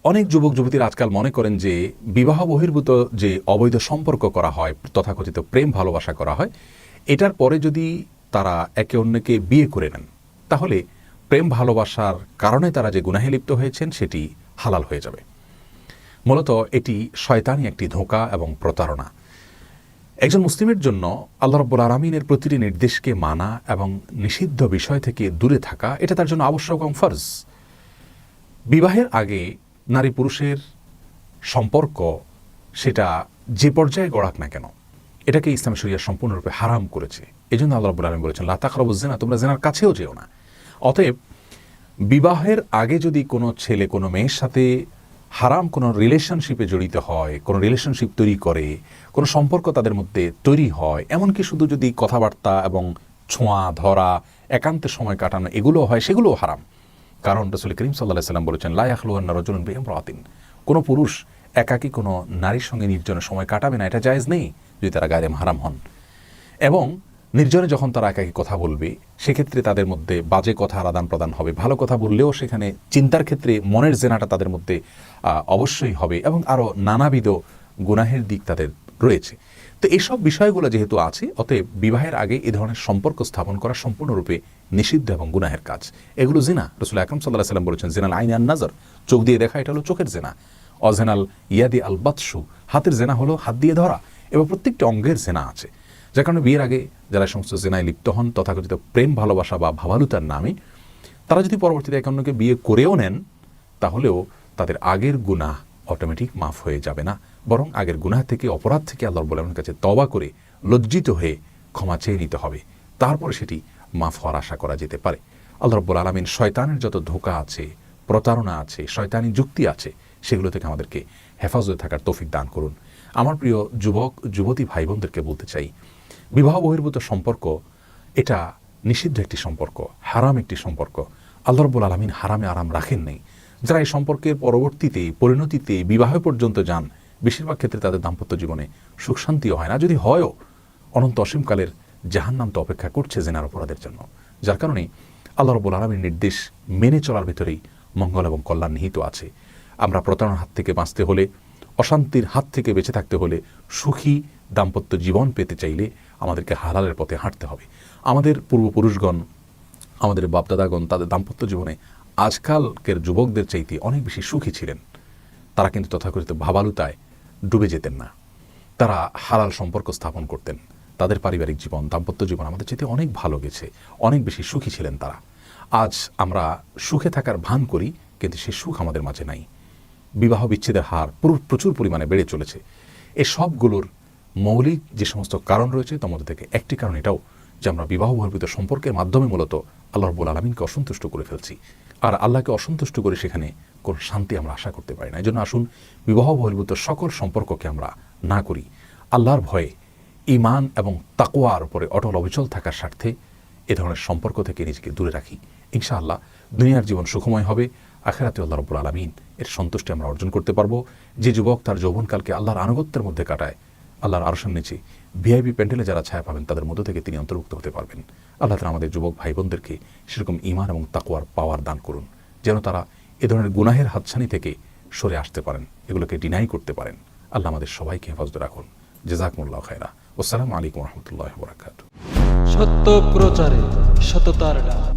অনেক যুবক যুবতীরা আজকাল মনে করেন যে বিবাহ বহির্ভূত যে অবৈধ সম্পর্ক করা হয়, তথাকথিত প্রেম ভালোবাসা করা হয়, এটার পরে যদি তারা একে অন্যকে বিয়ে করে নেন তাহলে প্রেম ভালোবাসার কারণে তারা যে গুনাহে লিপ্ত হয়েছেন সেটি হালাল হয়ে যাবে। মূলত এটি শয়তানি একটি ধোঁকা এবং প্রতারণা। একজন মুসলিমের জন্য আল্লাহ রাব্বুল আলামিনের প্রতিটি নির্দেশকে মানা এবং নিষিদ্ধ বিষয় থেকে দূরে থাকা এটা তার জন্য আবশ্যক এবং ফরজ। বিবাহের আগে নারী পুরুষের সম্পর্ক সেটা যে পর্যায়ে গড়াক না কেন, এটাকে ইসলাম শরিয়া সম্পূর্ণরূপে হারাম করেছে। এই জন্য আল্লাহ রাব্বুল আলামিন বলেছেন লা তাকরাবুজ জিনা, তোমরা জিনার কাছেও যেও না। অতএব বিবাহের আগে যদি কোনো ছেলে কোনো মেয়ের সাথে হারাম কোনো রিলেশনশিপে জড়িত হয়, কোনো রিলেশনশিপ তৈরি করে, কোনো সম্পর্ক তাদের মধ্যে তৈরি হয়, এমনকি শুধু যদি কথাবার্তা এবং ছোঁয়া ধরা, একান্তে সময় কাটানো এগুলো হয়, সেগুলোও হারাম। কারণ রাসূল করিম সাল্লাল্লাহু আলাইহি ওয়াসাল্লাম বলেছেন লা ইয়াখলুওয়ান্না রাজুলুন বিইমরাতিন, কোনো পুরুষ একাকী কোনো নারীর সঙ্গে নির্জনে সময় কাটাবে না, এটা জায়েজ নেই যদি তারা গায়রে মাহরাম হন। এবং নির্জনে যখন তারা একাকী কথা বলবে সেক্ষেত্রে তাদের মধ্যে বাজে কথার আদান প্রদান হবে, ভালো কথা বললেও সেখানে চিন্তার ক্ষেত্রে মনের জেনাটা তাদের মধ্যে অবশ্যই হবে, এবং আরও নানাবিধ গুনাহের দিক তাদের রয়েছে। তো এইসব বিষয়গুলো যেহেতু আছে, অতএব বিবাহের আগে এই ধরনের সম্পর্ক স্থাপন করা সম্পূর্ণরূপে নিষিদ্ধ এবং গুনাহের কাজ। এগুলো জিনা। রাসূল আকরাম সাল্লাল্লাহু আলাইহি ওয়াসাল্লাম বলেছেন জিনাল আইন আন নাজর, চোখ দিয়ে দেখা এটা হলো চোখের জেনা। অজেনাল ইয়াদি আল বাতশু, হাতের জেনা হলো হাত দিয়ে ধরা। এবং প্রত্যেকটি অঙ্গের জেনা আছে, যার কারণে বিয়ের আগে যারা সমস্ত জেনায় লিপ্ত হন তথাকথিত প্রেম ভালোবাসা বা ভাবালুতার নামে, তারা যদি পরবর্তীতে একে অন্যকে বিয়ে করেও নেন তাহলেও তাদের আগের গুনাহ অটোমেটিক মাফ হয়ে যাবে না, বরং আগের গুনাহ থেকে, অপরাধ থেকে আল্লাহ রাব্বুল আলামিনের কাছে তওবা করে লজ্জিত হয়ে ক্ষমা চেয়ে নিতে হবে। তারপরে সেটি মাফ হওয়ার আশা করা যেতে পারে। আল্লাহ রাব্বুল আলামিন শয়তানের যত ধোঁকা আছে, প্রতারণা আছে, শয়তানি যুক্তি আছে, সেগুলো থেকে আমাদেরকে হেফাজতে থাকার তৌফিক দান করুন। আমার প্রিয় যুবক যুবতী ভাই বোনদেরকে বলতে চাই, বিবাহ বহির্ভূত সম্পর্ক এটা নিষিদ্ধ একটি সম্পর্ক, হারাম একটি সম্পর্ক। আল্লাহ রাব্বুল আলামিন হারামে আরাম রাখেন নাই। যারা এই সম্পর্কের পরবর্তীতে পরিণতিতে বিবাহ পর্যন্ত যান, বেশিরভাগ ক্ষেত্রে তাদের দাম্পত্য জীবনে সুখ শান্তিও হয় না, যদি হয়ও অনন্ত অসীমকালের জাহান্নাম তো অপেক্ষা করছে জেনার অপরাধের জন্য। যার কারণে আল্লাহ রাব্বুল আলামিনের নির্দেশ মেনে চলার ভিতরেই মঙ্গল এবং কল্যাণ নিহিত আছে। আমরা প্রতারণার হাত থেকে বাঁচতে হলে, অশান্তির হাত থেকে বেঁচে থাকতে হলে, সুখী দাম্পত্য জীবন পেতে চাইলে আমাদেরকে হালালের পথে হাঁটতে হবে। আমাদের পূর্বপুরুষগণ, আমাদের বাপদাদাগণ তাদের দাম্পত্য জীবনে আজকালকের যুবকদের চাইতে অনেক বেশি সুখী ছিলেন। তারা কিন্তু তথাকথিত ভাবালুতায় ডুবে যেতেন না, তারা হালাল সম্পর্ক স্থাপন করতেন। তাদের পারিবারিক জীবন, দাম্পত্য জীবন আমাদের চাইতে অনেক ভালো গেছে, অনেক বেশি সুখী ছিলেন তারা। আজ আমরা সুখে থাকার ভান করি, কিন্তু সেই সুখ আমাদের মাঝে নাই। বিবাহ বিচ্ছেদের হার প্রচুর পরিমাণে বেড়ে চলেছে। এই সবগুলোর মৌলিক যে সমস্ত কারণ রয়েছে তার মধ্যে থেকে একটি কারণ এটাও যে আমরা বিবাহ বহির্ভূত সম্পর্কের মাধ্যমে মূলত আল্লাহ রাব্বুল আলামিনকে অসন্তুষ্ট করে ফেলছি। আর আল্লাহকে অসন্তুষ্ট করে সেখানে কোনো শান্তি আমরা আশা করতে পারি না। এই জন্য আসুন বিবাহ বহির্ভূত সকল সম্পর্ককে আমরা না করি, আল্লাহর ভয়ে, ঈমান এবং তাকওয়ার উপরে অটল অবিচল থাকার স্বার্থে এ ধরনের সম্পর্ক থেকে নিজেকে দূরে রাখি। ইনশাআল্লাহ দুনিয়ার জীবন সুখময় হবে, আখিরাতে আল্লাহ রাব্বুল আলামিন এর সন্তুষ্টি আমরা অর্জন করতে পারবো। যে যুবক তার যৌবনকালকে আল্লাহর আনুগত্যের মধ্যে কাটায়, আল্লাহর আরশের নিচে ভিআইপি প্যান্ডেলে যারা ছায়া পাবেন তাদের মধ্য থেকে তিনি অন্তর্ভুক্ত হতে পারবেন। আল্লাহ তাআলা আমাদের যুবক ভাই বোনদেরকে সেরকম ঈমান এবং তাকওয়ার পাওয়ার দান করুন, যেন তারা এ ধরনের গুনাহের হাতছানি থেকে সরে আসতে পারেন, এগুলোকে ডিনাই করতে পারেন। আল্লাহ আমাদের সবাইকে হেফাজতে রাখুন। জাযাকুমুল্লাহু খায়রা। আসসালামু আলাইকুম ওয়া রাহমাতুল্লাহি ওয়া বারাকাতুহু। সত্য প্রচারে সততার ডাক।